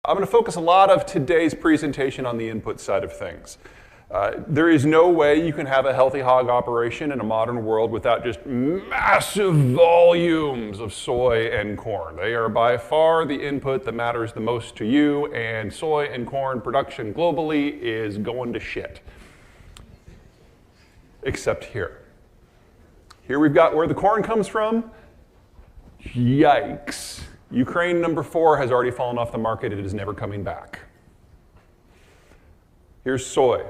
I'm going to focus a lot of today's presentation on the input side of things. There is no way you can have a healthy hog operation in a modern world without just massive volumes of soy and corn. They are by far the input that matters the most to you, and soy and corn production globally is going to shit. Except here. Here we've got where the corn comes from. Yikes. Ukraine #4 has already fallen off the market. It is never coming back. Here's soy.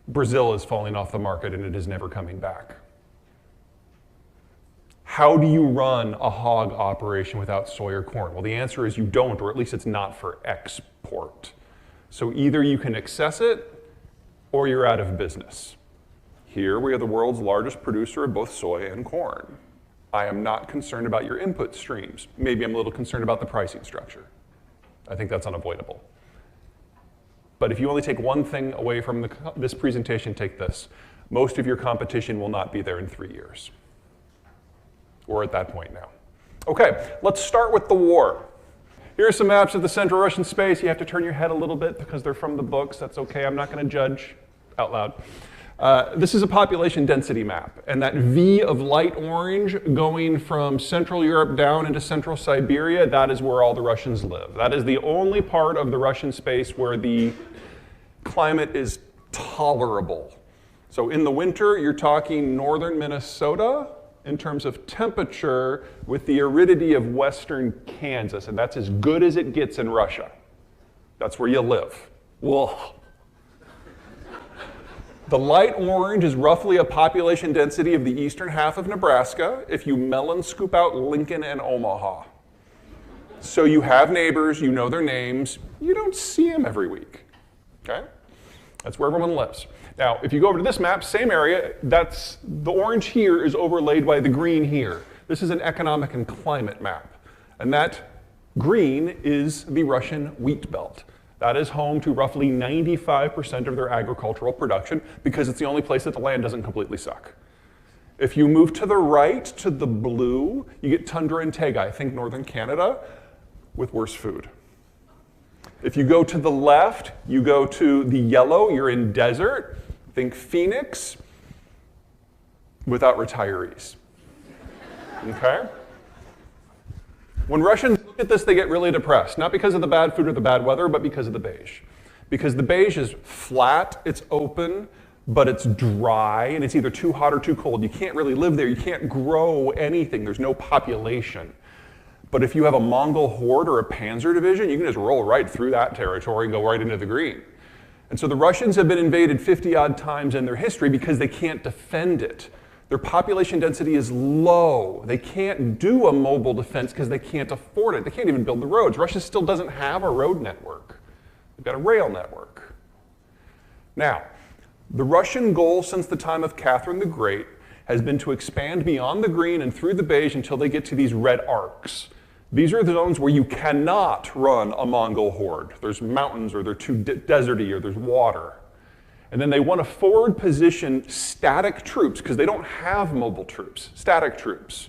Brazil is falling off the market and it is never coming back. How do you run a hog operation without soy or corn? Well, the answer is you don't, or at least it's not for export. So either you can access it or you're out of business. Here we are the world's largest producer of both soy and corn. I am not concerned about your input streams. Maybe I'm a little concerned about the pricing structure. I think that's unavoidable. But if you only take one thing away from this presentation, take this. Most of your competition will not be there in 3 years. We're at that point now. Okay, let's start with the war. Here are some maps of the Central Russian space. You have to turn your head a little bit because they're from the books. That's okay, I'm not going to judge out loud. This is a population density map, and that V of light orange going from Central Europe down into Central Siberia, that is where all the Russians live. That is the only part of the Russian space where the climate is tolerable. So in the winter, you're talking northern Minnesota in terms of temperature with the aridity of western Kansas, and that's as good as it gets in Russia. That's where you live. Whoa. The light orange is roughly a population density of the eastern half of Nebraska if you melon scoop out Lincoln and Omaha. So you have neighbors, you know their names, you don't see them every week, okay? That's where everyone lives. Now, if you go over to this map, same area, that's, the orange here is overlaid by the green here. This is an economic and climate map. And that green is the Russian wheat belt. That is home to roughly 95% of their agricultural production because it's the only place that the land doesn't completely suck. If you move to the right, to the blue, you get tundra and taiga, I think northern Canada, with worse food. If you go to the left, you go to the yellow, you're in desert, think Phoenix, without retirees, okay? When Russians look at this, they get really depressed, not because of the bad food or the bad weather, but because of the beige. Because the beige is flat, it's open, but it's dry, and it's either too hot or too cold. You can't really live there, you can't grow anything, there's no population. But if you have a Mongol horde or a Panzer division, you can just roll right through that territory and go right into the green. And so the Russians have been invaded 50-odd times in their history because they can't defend it. Their population density is low. They can't do a mobile defense because they can't afford it. They can't even build the roads. Russia still doesn't have a road network. They've got a rail network. Now, the Russian goal since the time of Catherine the Great has been to expand beyond the green and through the beige until they get to these red arcs. These are the zones where you cannot run a Mongol horde. There's mountains, or they're too deserty, or there's water. And then they want to forward position static troops, because they don't have mobile troops, static troops,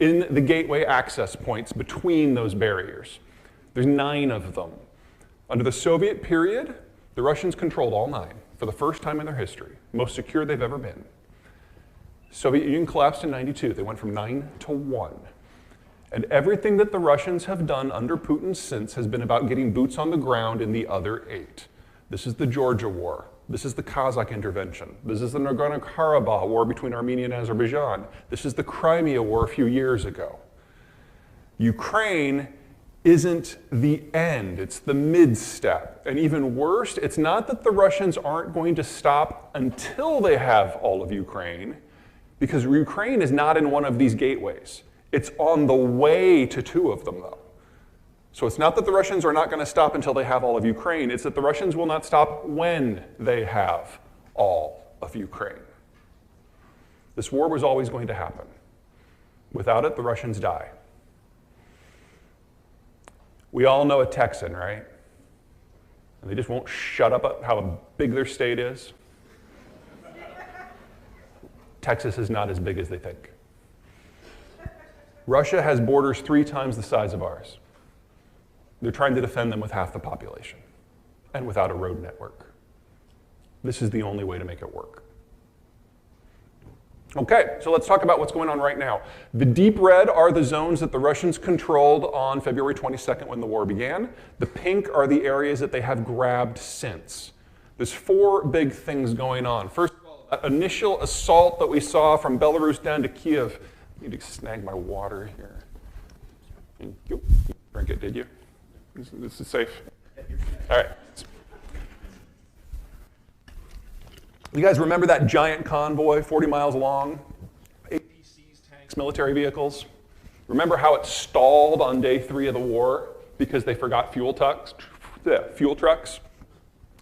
in the gateway access points between those barriers. There's 9 of them. Under the Soviet period, the Russians controlled all 9 for the first time in their history, most secure they've ever been. Soviet Union collapsed in '92. They went from 9 to 1. And everything that the Russians have done under Putin since has been about getting boots on the ground in the other 8. This is the Georgia War. This is the Kazakh intervention. This is the Nagorno-Karabakh war between Armenia and Azerbaijan. This is the Crimea war a few years ago. Ukraine isn't the end, it's the mid-step. And even worse, it's not that the Russians aren't going to stop until they have all of Ukraine, because Ukraine is not in one of these gateways. It's on the way to 2 of them, though. So it's not that the Russians are not going to stop until they have all of Ukraine. It's that the Russians will not stop when they have all of Ukraine. This war was always going to happen. Without it, the Russians die. We all know a Texan, right? And they just won't shut up how big their state is. Texas is not as big as they think. Russia has borders 3 times the size of ours. They're trying to defend them with half the population and without a road network. This is the only way to make it work. Okay, so let's talk about what's going on right now. The deep red are the zones that the Russians controlled on February 22nd when the war began. The pink are the areas that they have grabbed since. There's 4 big things going on. First of all, that initial assault that we saw from Belarus down to Kiev. I need to snag my water here. Thank you. Drink it, did you? This is safe. All right. You guys remember that giant convoy, 40 miles long? APCs, tanks, military vehicles? Remember how it stalled on day 3 of the war because they forgot fuel trucks?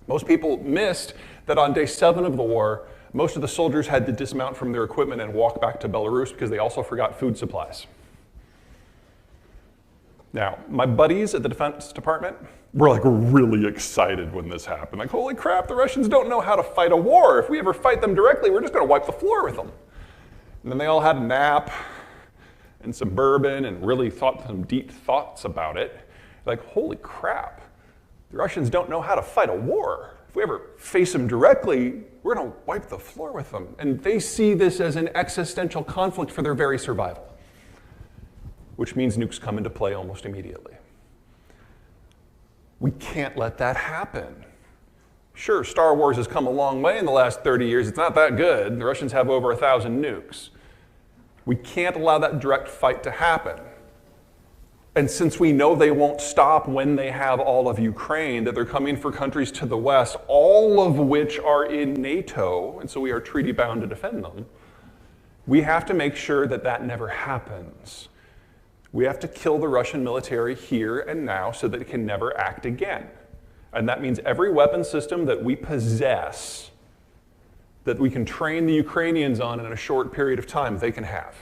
Most people missed that on day 7 of the war, most of the soldiers had to dismount from their equipment and walk back to Belarus because they also forgot food supplies. Now, my buddies at the Defense Department were like really excited when this happened. Like, holy crap, the Russians don't know how to fight a war. If we ever fight them directly, we're just gonna wipe the floor with them. And then they all had a nap and some bourbon and really thought some deep thoughts about it. Like, holy crap, the Russians don't know how to fight a war. If we ever face them directly, we're gonna wipe the floor with them. And they see this as an existential conflict for their very survival, which means nukes come into play almost immediately. We can't let that happen. Sure, Star Wars has come a long way in the last 30 years. It's not that good. The Russians have over 1,000 nukes. We can't allow that direct fight to happen. And since we know they won't stop when they have all of Ukraine, that they're coming for countries to the west, all of which are in NATO, and so we are treaty bound to defend them, we have to make sure that that never happens. We have to kill the Russian military here and now so that it can never act again. And that means every weapon system that we possess, that we can train the Ukrainians on in a short period of time, they can have.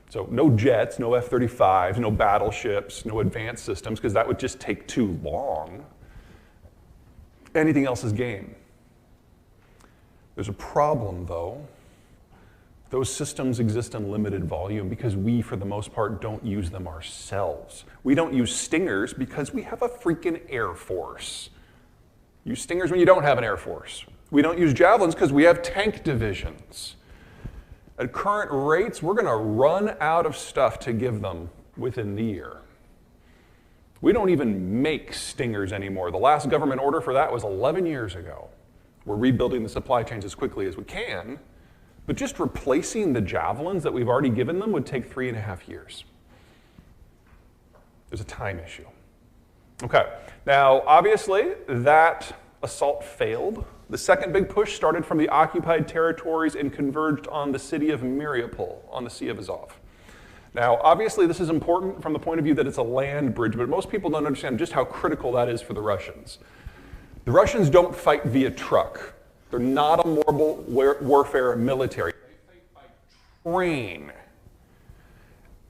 So no jets, no F-35s, no battleships, no advanced systems, because that would just take too long. Anything else is game. There's a problem, though. Those systems exist in limited volume because we, for the most part, don't use them ourselves. We don't use Stingers because we have a freaking Air Force. Use Stingers when you don't have an Air Force. We don't use Javelins because we have tank divisions. At current rates, we're going to run out of stuff to give them within the year. We don't even make Stingers anymore. The last government order for that was 11 years ago. We're rebuilding the supply chains as quickly as we can. But just replacing the Javelins that we've already given them would take 3.5 years. There's a time issue. Okay, now obviously that assault failed. The second big push started from the occupied territories and converged on the city of Mariupol on the Sea of Azov. Now obviously this is important from the point of view that it's a land bridge, but most people don't understand just how critical that is for the Russians. The Russians don't fight via truck. They're not a mobile warfare military. They fight by train.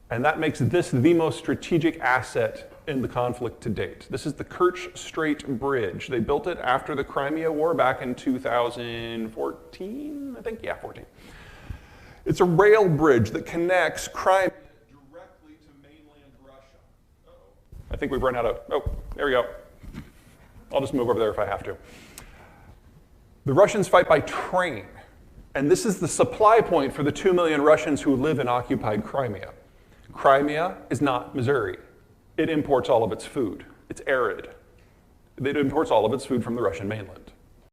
And that makes this the most strategic asset in the conflict to date. This is the Kerch Strait Bridge. They built it after the Crimea War back in 2014, I think, yeah, 14. It's a rail bridge that connects Crimea directly to mainland Russia. I think we've run out of, oh, there we go. I'll just move over there if I have to. The Russians fight by train, and this is the supply point for the 2 million Russians who live in occupied Crimea. Crimea is not Missouri. It imports all of its food. It's arid. It imports all of its food from the Russian mainland.